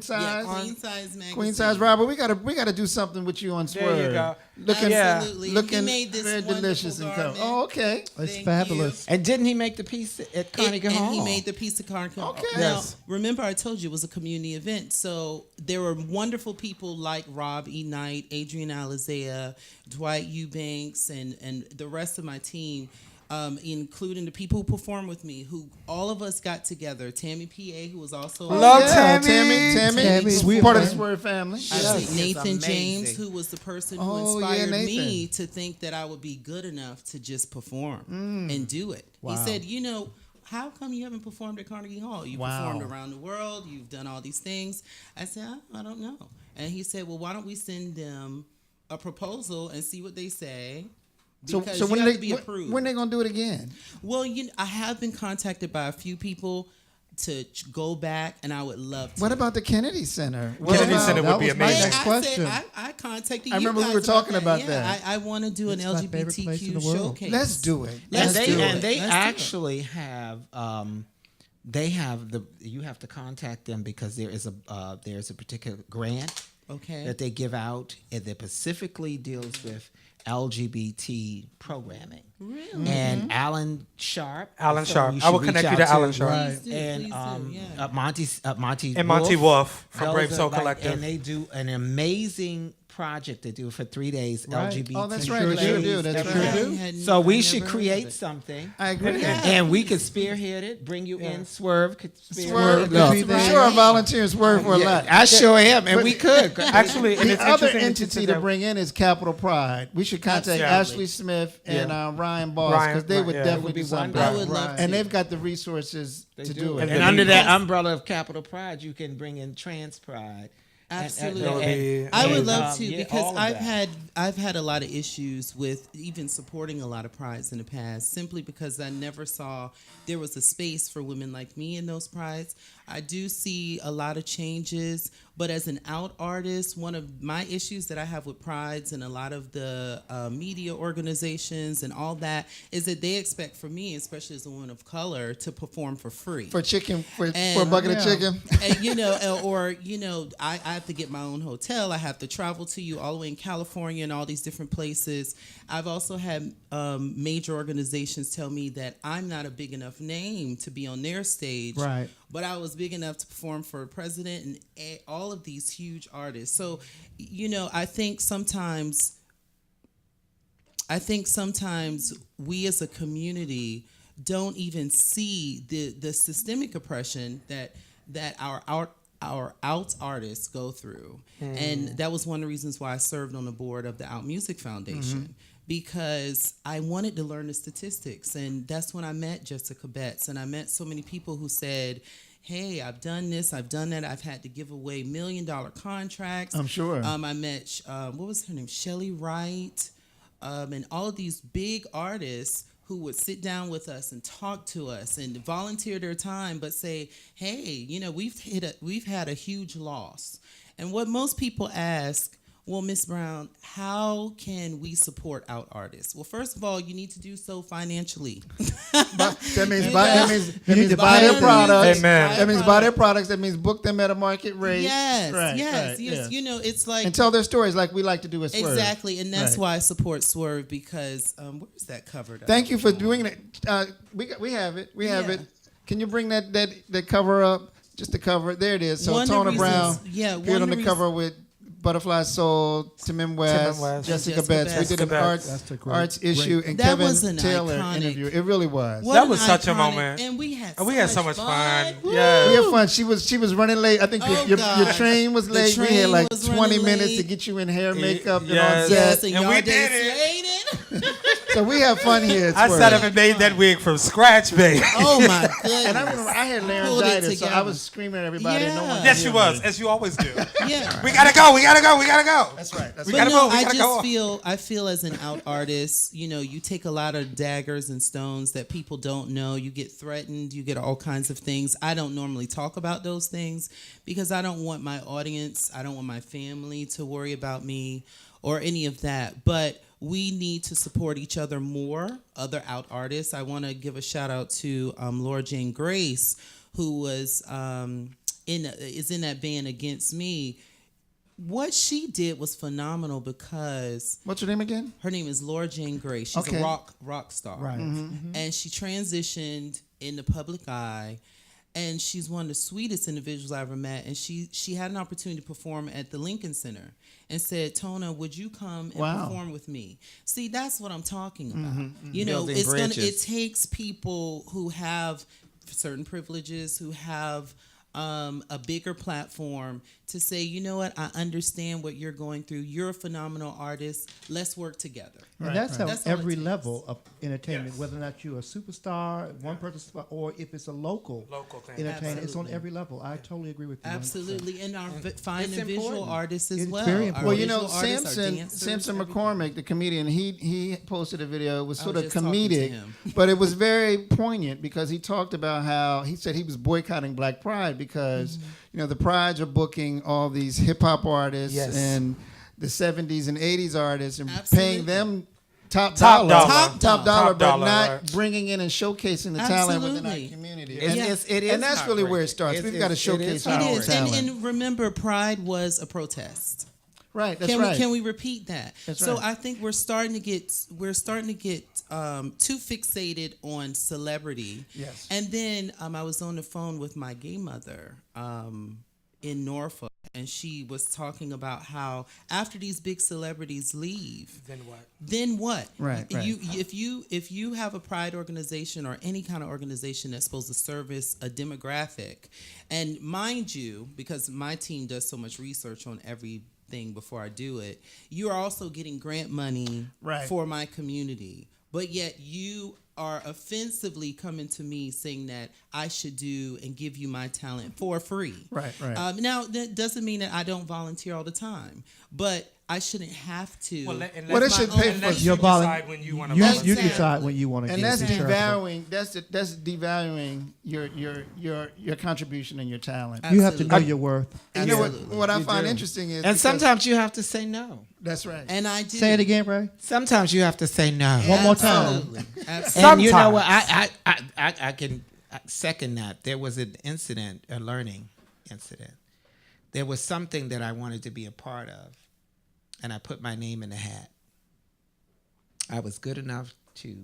size. Queen Size magazine. Queen size. Robert, we gotta do something with you on Swerve. There you go. Looking, Absolutely. looking He made this very wonderful delicious and garment. Oh, okay. It's Thank fabulous. And didn't he make the piece at Carnegie Hall? And he made the piece of Carnegie Hall. Okay. Now, Yes. remember I told you it was a community event. So there were wonderful people like Rob E. Knight, Adrian Alizea, Dwight Eubanks, and the rest of my team. including the people who perform with me, who all of us got together. Tammy P.A., who was also Love Yeah, Tammy. Tammy, Sweet part of the man. Swerve family. I Yes. see Nathan It's amazing. James, who was the person who Oh, yeah, inspired Nathan. me to think that I would be good enough to just perform and do it. Wow. He said, how come you haven't performed at Carnegie Hall? You Wow. performed around the world. You've done all these things. I said, I don't know. And he said, well, why don't we send them a proposal and see what they say? Because So you when have they to be approved. when they gonna do it again? Well, I have been contacted by a few people to go back, and I would love to. What about the Kennedy Center? Kennedy about- Center would That be was my amazing. next question. I contacted you. I remember we guys were talking about Yeah, that. I want to do an It's my favorite place in LGBTQ the world. showcase. Let's do it. And Let's they, do and it. they Let's do it. actually have you have to contact them because there's a particular grant Okay. that they give out and that specifically deals with LGBT programming. Really? And Alan Sharp. Alan so Sharp. you I will should reach connect you out to Alan Sharp. Right. Please do, And please do, yeah. Monty And Monty Wolf from Those Brave are Soul like- Collective. and they do an amazing project they do for 3 days. Right. LGBT. Oh, that's You right. sure They sure do. do. That's Sure right. do. So we I should never heard of create it. something. I agree. And we could spearhead it, bring you in. Swerve could spearhead Swerve, it. could no, be for there. sure, volunteers Swerve for a Yeah, lot. I sure am, and we could. Actually, and The it's other interesting that you entity said to that. bring in is Capital Pride. We should contact Absolutely. Ashley Smith and Yeah. Ryan Boss Ryan, because they would yeah. definitely It would be do something. wonderful. I would love And to. they've got the resources to do it. And And under the- that umbrella of Capital Pride, you can bring in Trans Pride. Absolutely. That would be- I would and, love to yeah, because all of I've that. had a lot of issues with even supporting a lot of prides in the past simply because I never saw there was a space for women like me in those prides. I do see a lot of changes, but as an out artist, one of my issues that I have with prides and a lot of the media organizations and all that is that they expect for me, especially as a woman of color, to perform for free. For chicken, for a And- bucket of Yeah. chicken. And, I have to get my own hotel. I have to travel to you all the way in California and all these different places. I've also had major organizations tell me that I'm not a big enough name to be on their stage. Right. But I was big enough to perform for a president and all of these huge artists. So, I think sometimes we as a community don't even see the systemic oppression that our out artists go through. And that was one of the reasons why I served on the board of the Out Music Foundation. Because I wanted to learn the statistics. And that's when I met Jessica Betts. And I met so many people who said, hey, I've done this, I've done that. I've had to give away $1 million contracts. I'm sure. I met, what was her name? Shelley Wright. And all of these big artists who would sit down with us and talk to us and volunteer their time, but say, hey, we've had a huge loss. And what most people ask, well, Ms. Brown, how can we support out artists? Well, first of all, you need to do so financially. That means You buy. know? That means buy their Buy products. Amen. That means buy their products. That means book them at a market rate. Yes, Right, yes, right, yes. yeah. It's like And tell their stories like we like to do at Swerve. exactly, and that's Right. why I support Swerve because where's that covered up? Thank you for doing it. We have it. We have Yeah. it. Can you bring that cover up? Just the cover. There it is. So One of the Tona reasons- Brown yeah, appeared one on of the the cover with Butterfly Soul, Tim West, West. Jessica Jessica Betts. Betts. We did an Jessica arts, Betts. That's a great- arts issue, and That Kevin was an Taylor iconic- interview. It really was. What That an was such a iconic- moment. and we had so much fun. Woo! Yeah. We had fun. She was running late. I think Oh, your gosh. train was The late. We had train like was 20 running minutes to late. get you in hair, makeup, and Yes. all Yes, that. and And y'all we did slayed it. So we have fun here. At I Swerve. sat up and made that wig from scratch, baby. Oh my goodness! And I remember I had Pulled it laryngitis, so I together. was screaming at everybody. And no Yeah. one Yes, could you hear was, me. as you always do. Yeah. We gotta go. We gotta go. We gotta go. That's right. That's We right. But gotta no, move. We I gotta just go. I feel as an out artist, you take a lot of daggers and stones that people don't know. You get threatened, you get all kinds of things. I don't normally talk about those things because I don't want my audience, I don't want my family to worry about me or any of that. But we need to support each other more, other out artists. I want to give a shout out to Laura Jane Grace, who was is in that band Against Me. What she did was phenomenal because What's your name again? her name is Laura Jane Gray. She's Okay. a rock star. Right. And she transitioned in the public eye. and she's one of the sweetest individuals I ever met. And she had an opportunity to perform at the Lincoln Center and said, Tona, would you come and perform with me? See, that's what I'm talking about. You know, Building it takes people who have certain privileges, who have a bigger platform to say, you know what, I understand what you're going through. You're a phenomenal artist. Let's work together. And that's That's at all it every takes. level of entertainment, whether or not you're a superstar, one person, or if it's a local thing. entertainment. It's on Absolutely. every level. I totally agree with you. 100%. Absolutely, and our fine it's and visual important. artists as It's well. very Our important. Well, you know, visual artists, our Samson dancers, everything. McCormick, the comedian, he posted a video. It was I sort was of just talking to comedic, him. but it was very poignant because he talked about how he said he was boycotting Black Pride because you know the Prides are booking all these hip hop artists Yes. and the 70s and 80s artists and Absolutely. paying them top Top dollar, dollar. top dollar, Top but dollar, not right. bringing in and showcasing the talent within our Absolutely. community. It is and that's really where it starts. heartbreaking. We've got to It is showcase our It own is, and, talent. and remember, Pride was a protest. Right, that's Can right. we repeat that? That's so right. I think we're starting to get too fixated on celebrity. Yes. And then I was on the phone with my gay mother in Norfolk, and she was talking about how after these big celebrities leave, Then what? Right. If you have a pride organization or any kind of organization that's supposed to service a demographic, and mind you, because my team does so much research on everything before I do it, you are also getting grant money Right. for my community, but yet you are offensively coming to me saying that I should do and give you my talent for free. Right. Now, that doesn't mean that I don't volunteer all the time, but I shouldn't have to. Well, they should pay for Unless your you volun- decide when you want to You Exactly. decide when you want to And give that's it to charity. devaluing. That's devaluing your contribution and your talent. You have to know Absolutely. your worth. And you know Absolutely. what I You find do. interesting is And because- sometimes you have to say no. that's right. And I do. Say it again, Ray. Sometimes you have to say no. One more time. Absolutely. Absolutely. And you know Sometimes. what? I can second that. There was an incident, a learning incident. There was something that I wanted to be a part of, and I put my name in the hat. I was good enough to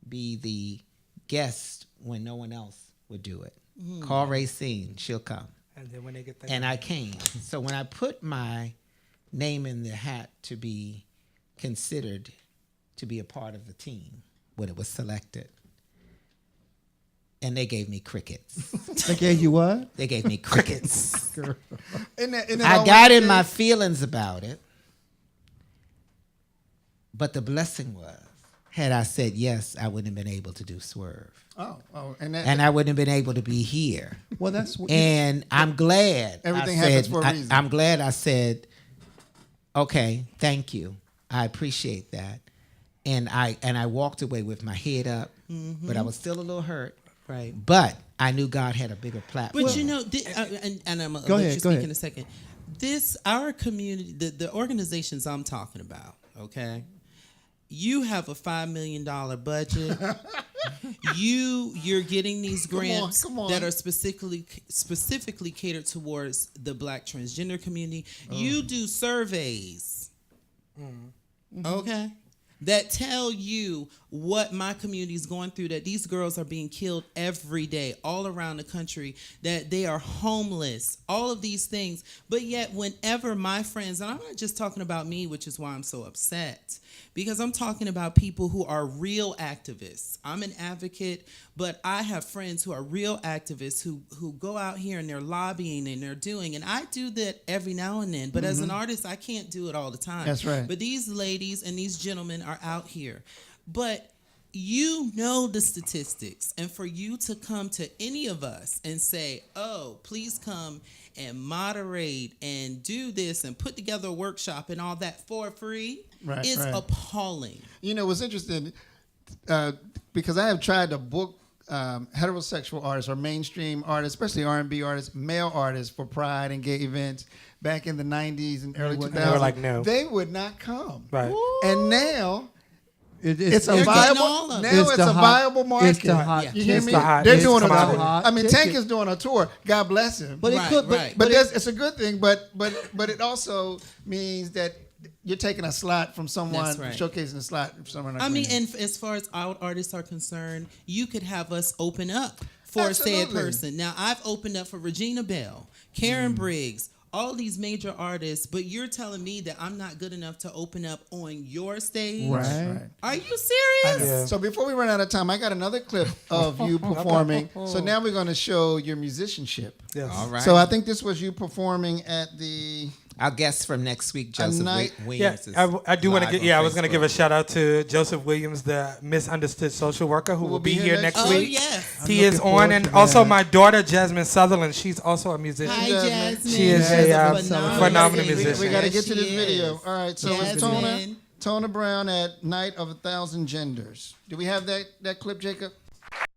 be the guest when no one else would do it. Call Racine, she'll come. And then when they get that. And I came. So when I put my name in the hat to be considered to be a part of the team, when it was selected, and they gave me crickets. They gave you what? They gave me crickets. Isn't that I always got the in my case? feelings about it, but the blessing was, had I said yes, I wouldn't have been able to do Swerve. Oh, and that, And I wouldn't have been able to be here. Well, that's what. And I'm glad. Everything I happens said, for a reason. I'm glad I said, okay, thank you. I appreciate that. And I walked away with my head up, but I was still a little hurt. Right. But I knew God had a bigger platform. But you know, and I'm Go gonna let ahead, you go speak ahead. in a second. Our community, the organizations I'm talking about, okay? You have a $5 million budget. You're getting these grants come on. that are specifically catered towards the Black transgender community. You do surveys, okay, that tell you what my community is going through, that these girls are being killed every day all around the country, that they are homeless, all of these things. But yet whenever my friends, and I'm not just talking about me, which is why I'm so upset, because I'm talking about people who are real activists. I'm an advocate, but I have friends who are real activists who go out here and they're lobbying and they're doing, and I do that every now and then, but as an artist, I can't do it all the time. That's right. But these ladies and these gentlemen are out here. But you know the statistics, and for you to come to any of us and say, oh, please come and moderate and do this and put together a workshop and all that for free is appalling. You know what's interesting, because I have tried to book heterosexual artists or mainstream artists, especially R&B artists, male artists for Pride and gay events back in the 90s and early 2000s. They were like, no. They would not come. Right. And now it's a They're getting viable. all of Now it. it's the a hot- viable market. It's the hot. Yeah. You hear it's me? the hot- They're it's doing a the tour. hot I mean, ticket. Tank is doing a tour. God bless him. But it Right, could. right. But it's a good thing. But it also means that you're taking a slot from someone, That's right. showcasing a slot from someone. I mean, and as far as our artists are concerned, you could have us open up for said Absolutely. person. Now, I've opened up for Regina Bell, Karen Briggs, all these major artists, but you're telling me that I'm not good enough to open up on your stage? Right. Are you serious? Yeah. So before we run out of time, I got another clip of you performing. So now we're going to show your musicianship. Yes. All right. So I think this was you performing at the... Our guest from next week, Joseph night- Yeah, Williams. is I do want to live get. on Yeah, I was going to Facebook. give a shout out to Joseph Williams, the misunderstood social worker, who will be here next Oh, week. yes. He is looking forward on, and to also that. my daughter Jasmine Sutherland. She's also a musician. Hi, Jasmine. Jasmine. She is a phenomenal singer. musician. We got to Yes, get to this she video. is. All right, so it's Jasmine. Tona Brown at Night of 1,000 Genders. Do we have that clip, Jacob?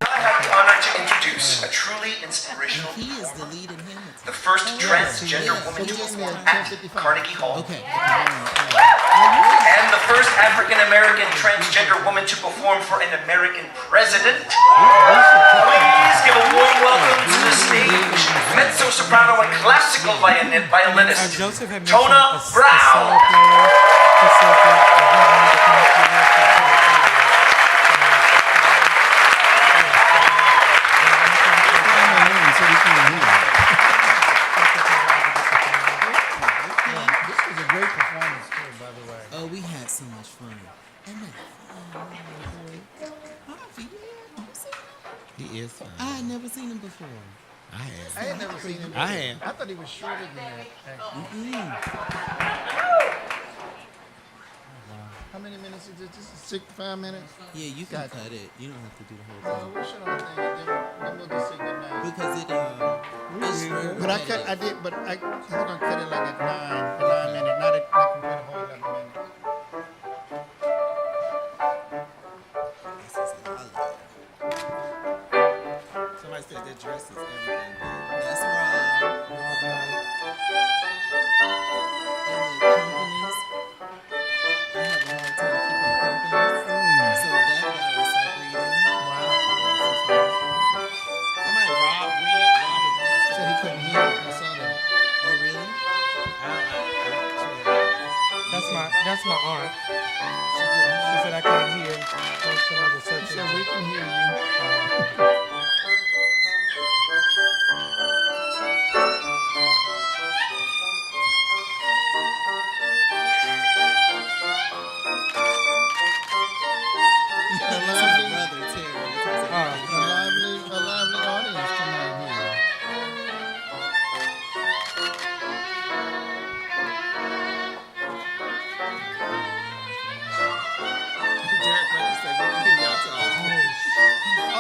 I have the honor to introduce a truly inspirational He is the performer, lead in him. the first transgender yes. woman to So give me perform a at 10:55. Carnegie Hall, Okay. and the first African American transgender woman to perform for an American president. Please give a warm welcome to the stage, mezzo soprano and classical violinist, Joseph had mentioned Tona a solo Brown. player, Pacific, and he wanted to come up here. This was a great performance, too, by the way. Oh, we had so much fun. And that Harvey, yeah, you seen him? He is fine. I had never seen him before. I have. I had never seen him. I have. I thought he was shorter than that, actually. How many minutes is this? This is 5 minutes? Yeah, you can Gotcha. cut it. You don't have to do the whole thing. We'll shut on the thing, and then we'll just say goodnight. Because it, But I did, but I was gonna cut it like at 9 minutes, not complete a whole 11 minutes. Somebody said their dress is everything. That's right. And the companies, I have a hard time keeping companies. So that guy was like reading. Somebody robbed Rob Said he couldn't hear it. I saw that. Oh, really? That's my aunt. She said I can't hear. Most of the He search said engine. we can hear you. Got a That's my lively, brother, Terry. Because I- a lively audience tonight here. Derek Rucker said we can hear y'all talk. Oh,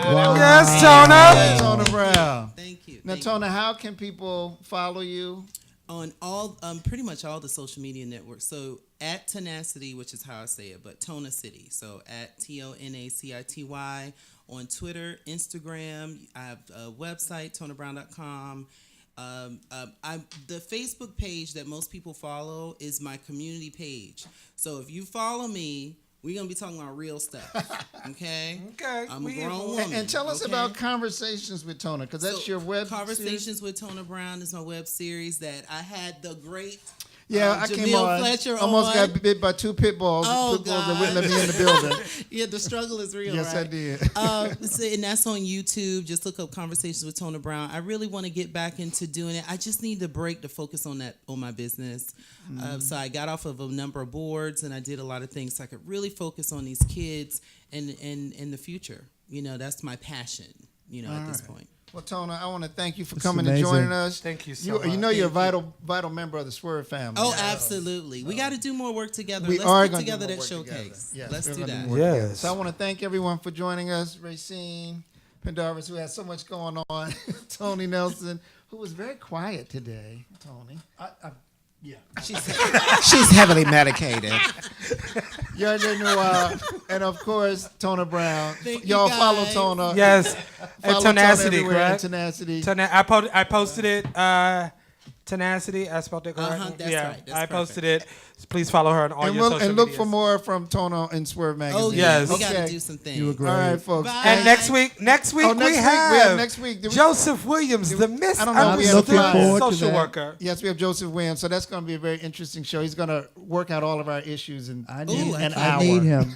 Yes, Tona. Tona Brown. Thank you. Now, Thank Tona, how can people follow you? on all pretty much all the social media networks. So at Tenacity, which is how I say it, but Tona City. So at TONACITY on Twitter, Instagram. I have a website, tonabrown.com. The Facebook page that most people follow is my community page. So if you follow me, we're going to be talking about real stuff, okay? Okay. I'm a grown woman. And tell us about Conversations with Tona, because that's your web Conversations series. with Tona Brown is my web series that I had the great I came Jamil on. Fletcher Almost on. got bit by two pit bulls. Oh, Pit bulls that God. wouldn't let me in the building. Yeah, the struggle is real, Yes, right? I did. And that's on YouTube. Just look up Conversations with Tona Brown. I really want to get back into doing it. I just need the break to focus on my business. So I got off of a number of boards and I did a lot of things so I could really focus on these kids and the future. You know, that's my passion, at this point. Well, Tona, I want to thank you for It's coming amazing. and joining us. Thank you so much. You know you're a vital member of the Swerv family. Oh, absolutely. We got to do more work together. We Let's are put gonna do together more that work showcase. together. Yes, Let's we're do gonna that. more together. Yes. So I want to thank everyone for joining us. Racine Pendarvis, who has so much going on. Tony Nelson, who was very quiet today. Tony. She's heavily medicated. And of course, Tona Brown. Thank you, Y'all follow guys. Tona. Yes. At Follow Tona Tenacity, everywhere at correct? Tenacity. I posted it. Tenacity. I spelled it correct. That's yeah, right. That's I posted it. Please follow her on all And, your social and look medias. for more from Tona in Swerv Magazine. Oh, yeah. Yes. We got to Okay. do some things. You were great. All right, folks. Bye. And next week Oh, next week we have Did we- Joseph Williams, the I don't know if we had a misunderstood flyer. social worker. Yes, we have Joseph Williams, so that's going to be a very interesting show. He's going to work out all of our issues in I an hour. need him.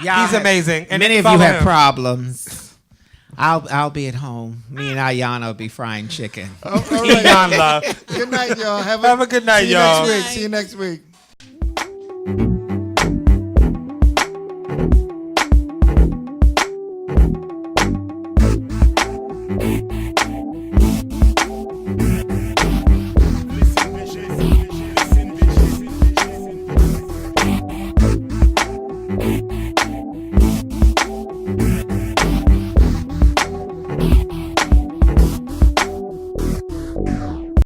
Y'all He's amazing. And many of follow you have him. problems. I'll be at home. Me and Ayana will be frying chicken. All right. Beyond love. Good night, y'all. Have a good night, See you y'all. next week. See you next week.